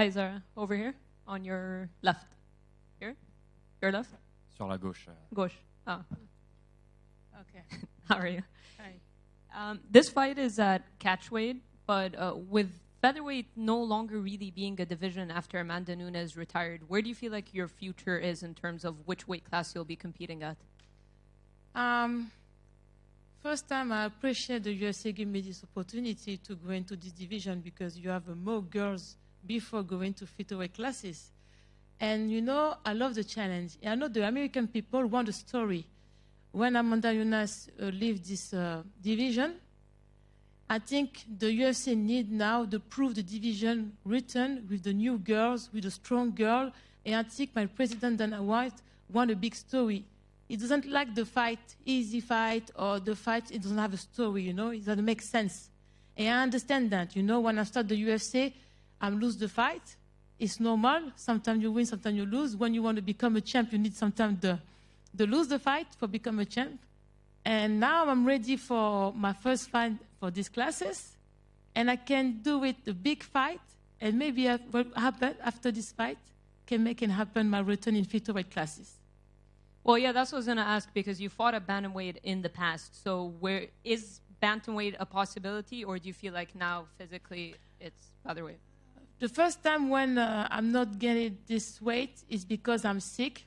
Hi, Zara. Over here, on your left. Here? Your left? Sur la gauche. Gauche. Oh. Okay. How are you? Hi. This fight is at catchweight, but with featherweight no longer really being a division after Amanda Nunes retired, where do you feel like your future is in terms of which weight class you'll be competing at? First time, I appreciate the UFC giving me this opportunity to go into this division because you have more girls before going to featherweight classes. And you know, I love the challenge. I know the American people want a story. When Amanda Nunes left this division, I think the UFC need now to prove the division written with the new girls, with a strong girl. And I think my president, Dana White, want a big story. He doesn't like the fight, easy fight, or the fight, it doesn't have a story, you know, it doesn't make sense. And I understand that, you know, when I start the UFC, I lose the fight. It's normal. Sometimes you win, sometimes you lose. When you want to become a champ, you need sometimes to lose the fight for become a champ. And now I'm ready for my first fight for these classes. And I can do it, a big fight, and maybe what happen after this fight can make it happen my return in featherweight classes. Well, yeah, that's what I was going to ask because you fought at bantamweight in the past. So where is bantamweight a possibility, or do you feel like now physically it's featherweight? The first time when I'm not getting this weight is because I'm sick.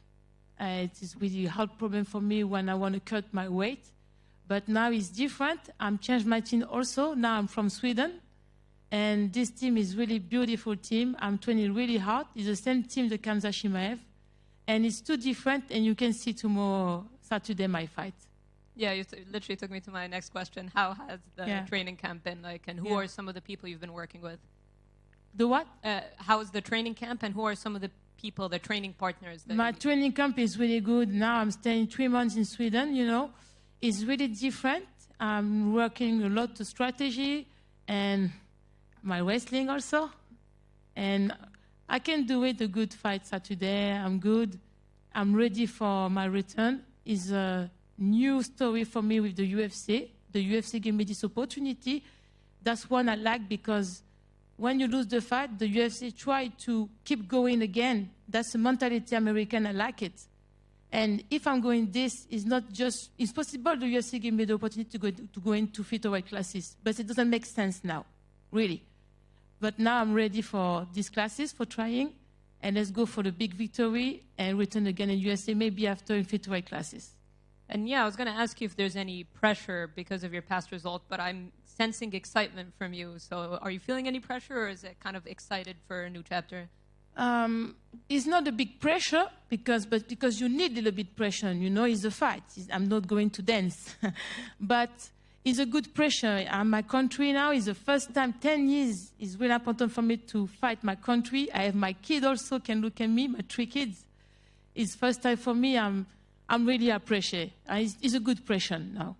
It is really a hard problem for me when I want to cut my weight. But now it's different. I'm changed my team also. Now I'm from Sweden. And this team is really beautiful team. I'm training really hard. It's the same team that Khamzat Chimaev. And it's too different, and you can see tomorrow, Saturday, my fight. Yeah, you literally took me to my next question. How has the training camp been like, and who are some of the people you've been working with? The what? How is the training camp, and who are some of the people, the training partners? My training camp is really good. Now I'm staying 3 months in Sweden, you know. It's really different. I'm working a lot to strategy and my wrestling also. And I can do it, a good fight Saturday. I'm good. I'm ready for my return. It's a new story for me with the UFC. The UFC gave me this opportunity. That's one I like because when you lose the fight, the UFC try to keep going again. That's the mentality American. I like it. And if I'm going this, it's not just, it's possible the UFC gave me the opportunity to go into featherweight classes, but it doesn't make sense now, really. But now I'm ready for these classes, for trying, and let's go for the big victory and return again in USA, maybe after in featherweight classes. And yeah, I was going to ask you if there's any pressure because of your past result, but I'm sensing excitement from you. So are you feeling any pressure, or is it kind of excited for a new chapter? It's not a big pressure, but because you need a little bit pressure, you know, it's a fight. I'm not going to dance. But it's a good pressure. My country now is the first time, 10 years, is really important for me to fight my country. I have my kid also, can look at me, my 3 kids. It's first time for me, I'm really appreciate. It's a good pressure now.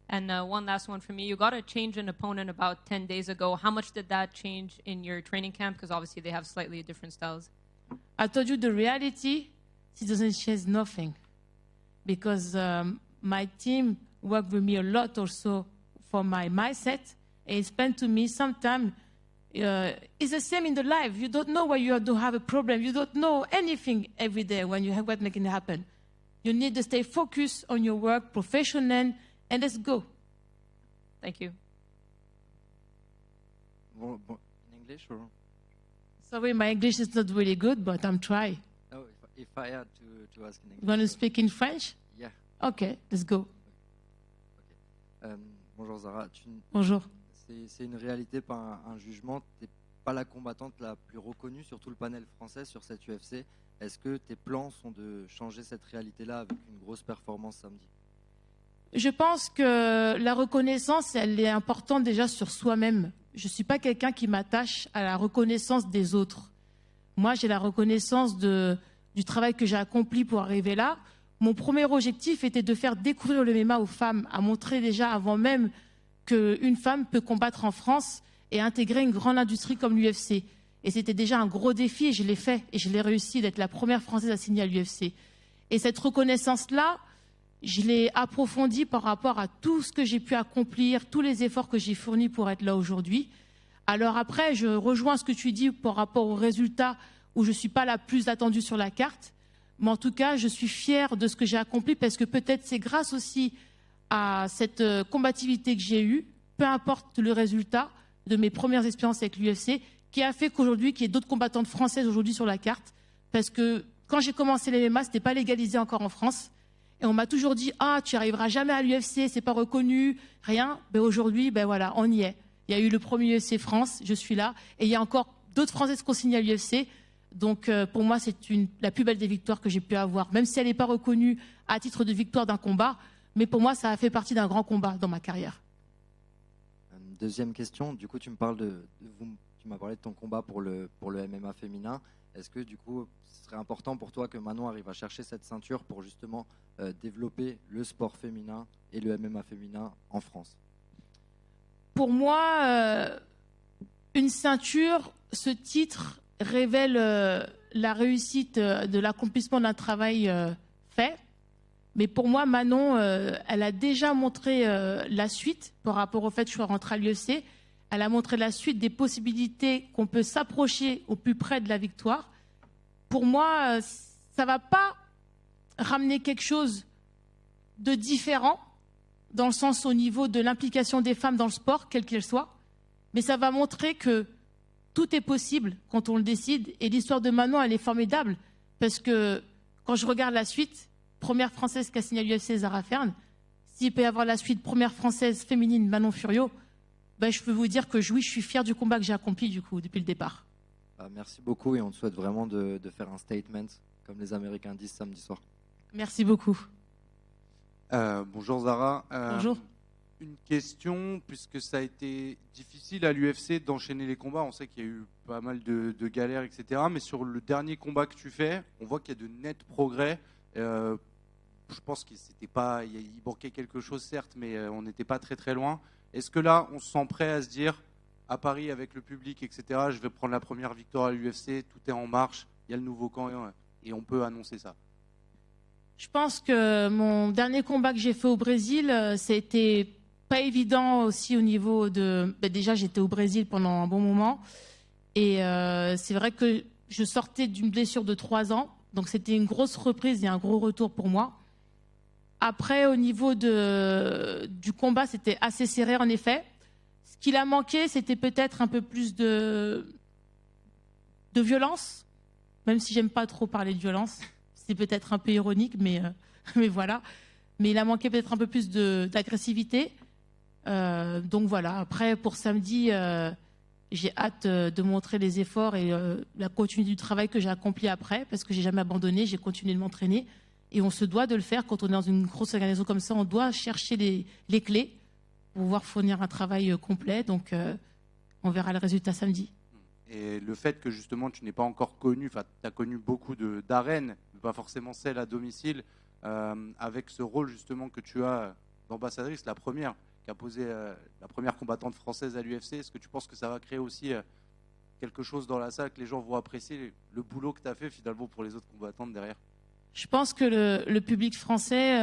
And one last one for me. You got a change in opponent about 10 days ago. How much did that change in your training camp? Because obviously they have slightly different styles. I told you the reality, it doesn't change nothing. Because my team worked with me a lot also for my mindset. And explained to me sometimes, it's the same in the life. You don't know why you don't have a problem. You don't know anything every day when you have what making it happen. You need to stay focused on your work, professional, and let's go. Thank you. In English or? Sorry, my English is not really good, but I'm trying. Oh, if I had to ask in English. You want to speak in French? Yeah. Okay, let's go. Okay. Bonjour Zara. Bonjour. C'est une réalité, pas un jugement. Tu n'es pas la combattante la plus reconnue sur tout le panel français sur cette UFC. Est-ce que tes plans sont de changer cette réalité-là avec une grosse performance samedi? Je pense que la reconnaissance, elle est importante déjà sur soi-même. Je ne suis pas quelqu'un qui m'attache à la reconnaissance des autres. Moi, j'ai la reconnaissance du travail que j'ai accompli pour arriver là. Mon premier objectif était de faire découvrir le MMA aux femmes, à montrer déjà avant même qu'une femme peut combattre en France et intégrer une grande industrie comme l'UFC. Et c'était déjà un gros défi et je l'ai fait. Et je l'ai réussi d'être la première Française à signer à l'UFC. Et cette reconnaissance-là, je l'ai approfondie par rapport à tout ce que j'ai pu accomplir, tous les efforts que j'ai fournis pour être là aujourd'hui. Alors après, je rejoins ce que tu dis par rapport aux résultats où je ne suis pas la plus attendue sur la carte. Mais en tout cas, je suis fière de ce que j'ai accompli parce que peut-être c'est grâce aussi à cette combativité que j'ai eue, peu importe le résultat de mes premières expériences avec l'UFC, qui a fait qu'aujourd'hui, qu'il y ait d'autres combattantes françaises aujourd'hui sur la carte. Parce que quand j'ai commencé les MMA, ce n'était pas légalisé encore en France. Et on m'a toujours dit « Ah, tu n'arriveras jamais à l'UFC, c'est pas reconnu, rien. » Ben aujourd'hui, ben voilà, on y est. Il y a eu le premier UFC France, je suis là. Et il y a encore d'autres Françaises qui ont signé à l'UFC. Donc pour moi, c'est la plus belle des victoires que j'ai pu avoir. Même si elle n'est pas reconnue à titre de victoire d'un combat. Mais pour moi, ça a fait partie d'un grand combat dans ma carrière. Deuxième question, du coup, tu m'as parlé de ton combat pour le MMA féminin. Est-ce que du coup, ce serait important pour toi que Manon arrive à chercher cette ceinture pour justement développer le sport féminin et le MMA féminin en France? Pour moi, une ceinture, ce titre révèle la réussite de l'accomplissement d'un travail fait. Mais pour moi, Manon, elle a déjà montré la suite par rapport au fait que je sois rentrée à l'UFC. Elle a montré la suite des possibilités qu'on peut s'approcher au plus près de la victoire. Pour moi, ça ne va pas ramener quelque chose de différent, dans le sens au niveau de l'implication des femmes dans le sport, quelle qu'elle soit. Mais ça va montrer que tout est possible quand on le décide. Et l'histoire de Manon, elle est formidable. Parce que quand je regarde la suite, première française qui a signé à l'UFC, Zara Fern, s'il peut y avoir la suite, première française féminine, Manon Furio, ben, je peux vous dire que oui, je suis fière du combat que j'ai accompli du coup, depuis le départ. Merci beaucoup et on te souhaite vraiment de faire un statement, comme les Américains disent samedi soir. Merci beaucoup. Bonjour Zara. Bonjour. Une question, puisque ça a été difficile à l'UFC d'enchaîner les combats, on sait qu'il y a eu pas mal de galères, etc. Mais sur le dernier combat que tu fais, on voit qu'il y a de nets progrès. Je pense qu'il manquait quelque chose, certes, mais on n'était pas très très loin. Est-ce que là, on se sent prêt à se dire, à Paris avec le public, etc., je vais prendre la première victoire à l'UFC, tout est en marche, il y a le nouveau camp et on peut annoncer ça? Je pense que mon dernier combat que j'ai fait au Brésil, c'était pas évident aussi au niveau de... Ben déjà, j'étais au Brésil pendant un bon moment. Et c'est vrai que je sortais d'une blessure de 3 ans. Donc c'était une grosse reprise et un gros retour pour moi. Après, au niveau du combat, c'était assez serré en effet. Ce qu'il a manqué, c'était peut-être un peu plus de violence, même si j'aime pas trop parler de violence. C'est peut-être un peu ironique, mais voilà. Mais il a manqué peut-être un peu plus d'agressivité. Donc voilà, après pour samedi, j'ai hâte de montrer les efforts et la continuité du travail que j'ai accompli après, parce que j'ai jamais abandonné, j'ai continué de m'entraîner. Et on se doit de le faire quand on est dans une grosse organisation comme ça. On doit chercher les clés pour pouvoir fournir un travail complet. Donc, on verra le résultat samedi. Et le fait que justement tu n'es pas encore connu, enfin tu as connu beaucoup d'arènes, pas forcément celles à domicile, avec ce rôle justement que tu as d'ambassadrice, la première qui a posé la première combattante française à l'UFC, est-ce que tu penses que ça va créer aussi quelque chose dans la salle, que les gens vont apprécier le boulot que tu as fait finalement pour les autres combattantes derrière? Je pense que le public français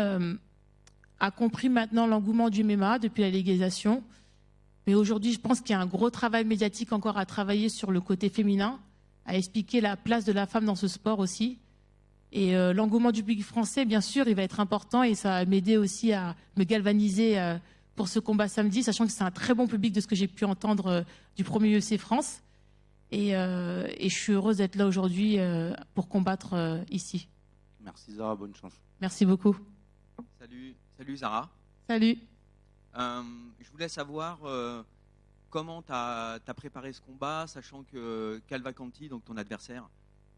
a compris maintenant l'engouement du MMA depuis la légalisation. Mais aujourd'hui, je pense qu'il y a un gros travail médiatique encore à travailler sur le côté féminin, à expliquer la place de la femme dans ce sport aussi. Et l'engouement du public français, bien sûr, il va être important et ça va m'aider aussi à me galvaniser pour ce combat samedi, sachant que c'est un très bon public de ce que j'ai pu entendre du premier UFC France. Et je suis heureuse d'être là aujourd'hui pour combattre ici. Merci Zara, bonne chance. Merci beaucoup. Salut Zara. Salut. Je voulais savoir comment tu as préparé ce combat, sachant que Cavalcanti, donc ton adversaire,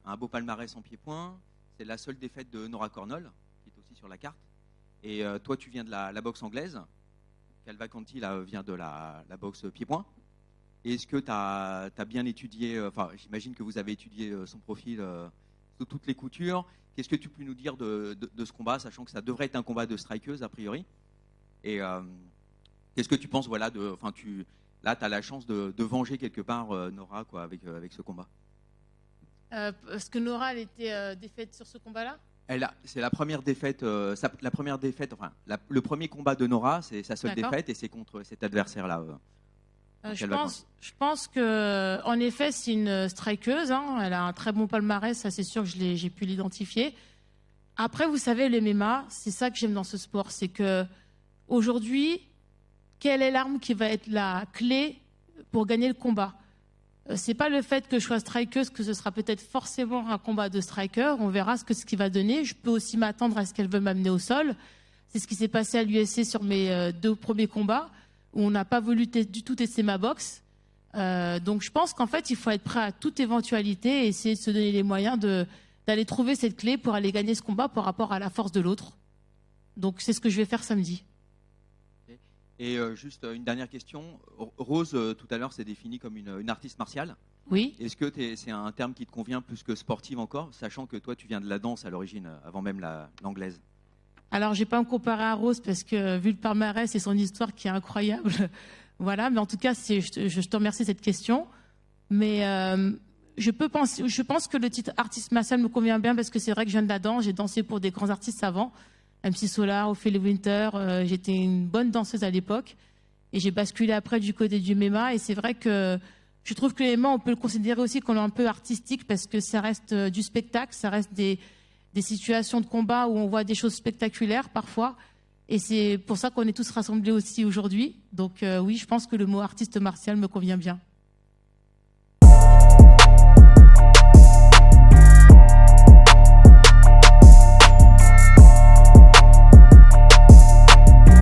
a un beau palmarès en pied-point. C'est la seule défaite de Nora Cornol, qui est aussi sur la carte. Et toi, tu viens de la boxe anglaise. Cavalcanti vient de la boxe pied-point. Est-ce que tu as bien étudié, enfin j'imagine que vous avez étudié son profil sous toutes les coutures. Qu'est-ce que tu peux nous dire de ce combat, sachant que ça devrait être un combat de strikeuse a priori? Et qu'est-ce que tu penses, voilà, là tu as la chance de venger quelque part Nora quoi, avec ce combat? Parce que Nora, elle était défaite sur ce combat-là? C'est la première défaite, enfin le premier combat de Nora, c'est sa seule défaite et c'est contre cet adversaire-là. Je pense que, en effet, c'est une strikeuse. Hein. Elle a un très bon palmarès, ça c'est sûr que j'ai pu l'identifier. Après, vous savez, le MMA, c'est ça que j'aime dans ce sport, c'est que aujourd'hui, quelle est l'arme qui va être la clé pour gagner le combat? C'est pas le fait que je sois strikeuse que ce sera peut-être forcément un combat de striker. On verra ce qui va donner. Je peux aussi m'attendre à ce qu'elle veut m'amener au sol. C'est ce qui s'est passé à l'UFC sur mes 2 premiers combats, où on n'a pas voulu du tout tester ma boxe. Donc je pense qu'en fait, il faut être prêt à toute éventualité et essayer de se donner les moyens d'aller trouver cette clé pour aller gagner ce combat par rapport à la force de l'autre. Donc c'est ce que je vais faire samedi. Et juste une dernière question. Rose, tout à l'heure, s'est définie comme une artiste martiale. Oui. Est-ce que c'est un terme qui te convient plus que sportive encore, sachant que toi, tu viens de la danse à l'origine, avant même l'anglaise? Alors, je vais pas me comparer à Rose parce que vu le palmarès et son histoire qui est incroyable, voilà. Mais en tout cas, je te remercie de cette question. Mais je pense que le titre artiste martial me convient bien parce que c'est vrai que je viens de la danse. J'ai dansé pour des grands artistes avant. MC Solar, Ophélie Winter, j'étais une bonne danseuse à l'époque et j'ai basculé après du côté du MMA et c'est vrai que je trouve que le MMA on peut le considérer aussi comme un peu artistique parce que ça reste du spectacle, ça reste des situations de combat où on voit des choses spectaculaires parfois et c'est pour ça qu'on est tous rassemblés aussi aujourd'hui. Donc oui, je pense que le mot artiste martial me convient bien.